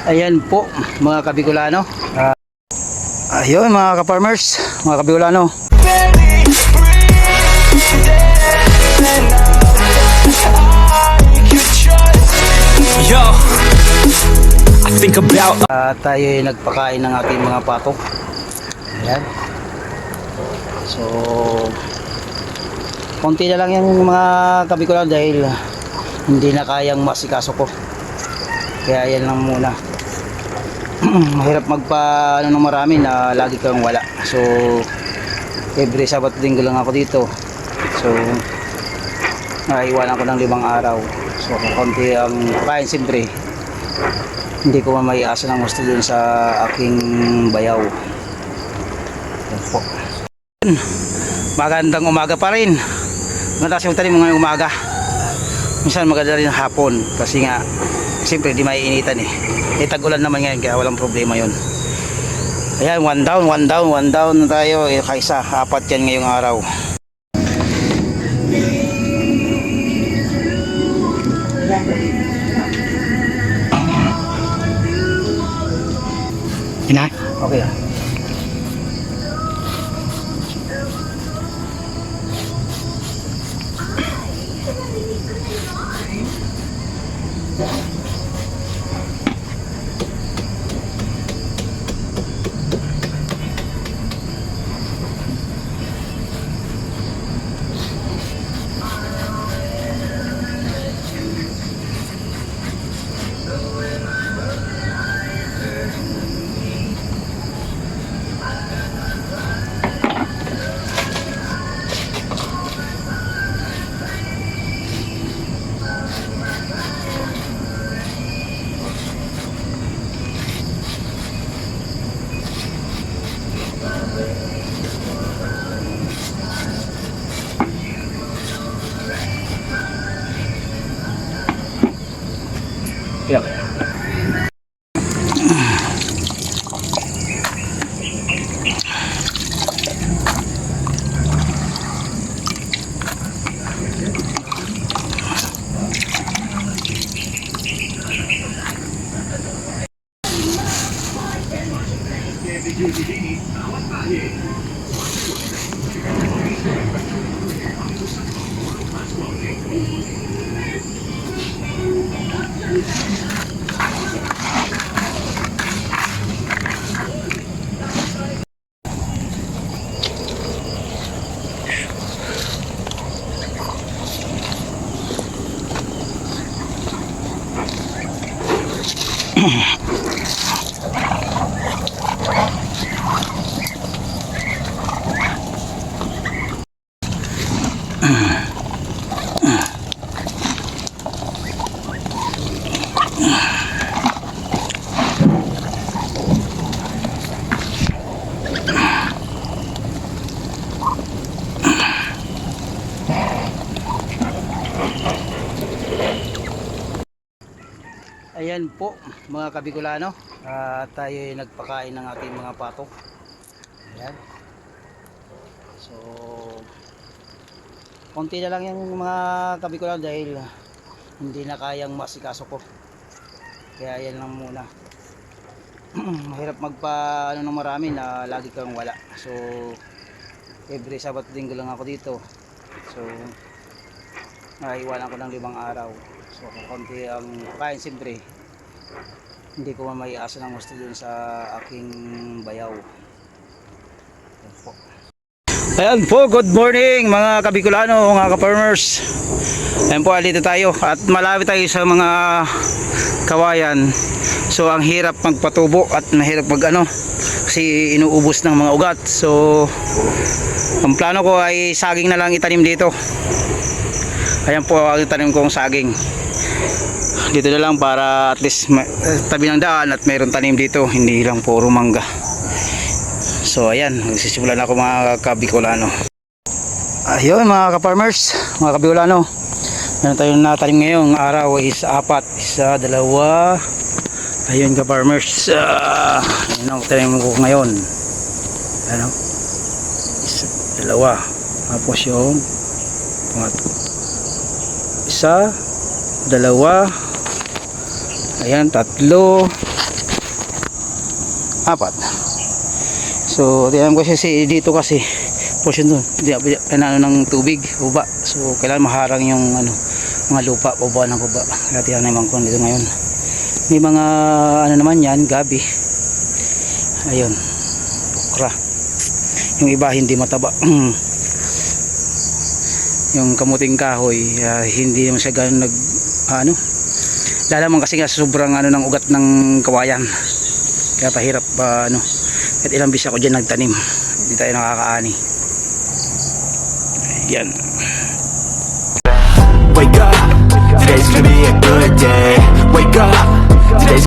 Ayan po mga kabikulano. Ayun mga ka-farmers, mga kabikulano. Yo, I think about Tayo ay nagpakain ng ating mga patok. Ayan. So konti na lang yung mga kabikulano dahil hindi na kayang masikaso ko. Kaya yan lang muna. Mahirap magpa ng marami na lagi kang wala. So every Sabado Linggo lang ako dito. So naiwanan ko ng 5 araw. So konti ang kain, siyempre hindi ko maiasa ng gusto dun sa aking bayaw. Yan po. Magandang umaga pa rin. Mataas yung tanim ngayong umaga. Minsan maganda rin hapon kasi nga siyempre di maiinitan eh. Tag-ulan naman ngayon kaya walang problema yun. Ayan, one down na tayo. Kaysa 4 yan ngayong araw. Ina? Okay ah. Yep. Ayan po mga kabikulano. Tayo ay nagpakain ng ating mga patok. Ayan. So konti na lang yung mga kabikulano dahil hindi na kayang masikaso ko. Kaya yan lang muna. Mahirap magpa ng marami na lagi kang wala. So every Sabado Linggo lang ako dito. So naiwanan ko ng 5 araw. So konti ang kain, siyempre hindi ko maiasa ng gusto dun sa aking bayaw. Yan po. Ayan po, good morning mga kabikulano, mga ka-farmers. Ayan po, dito tayo at malapit tayo sa mga kawayan. So ang hirap magpatubo at mahirap kasi inuubos ng mga ugat. So ang plano ko ay saging na lang itanim dito. Ayan po ang itanim kong saging dito na lang para at least tabi ng daan at mayroon tanim dito, hindi lang puro mangga. So ayan, magsisimulan ako mga kabikulano. Ayun mga ka-farmers, mga kabikulano, meron tayong natanim ngayong araw is 4, 1, 2. Ayun ka-farmers, ayun ang tanim ko ngayon. Ano? 1, 2, tapos yung 1, 2, ayan, 3, 4. So tingnan ko kasi dito kasi portion doon ano ng tubig uba, so kailangan maharang yung ano mga lupa uba ng uba, kaya tingnan naman ko dito ngayon. May mga ano naman yan, gabi, ayun, okra, yung iba hindi mataba. Yung kamuting kahoy hindi naman siya ganun nag ano, lalaman kasi nga sobrang ano ng ugat ng kawayan, kaya pahirap ano, at ilang bis ako dyan nagtanim, hindi tayo nakakaani. Yan. Wake up, today's gonna be a good day. Wake up, today's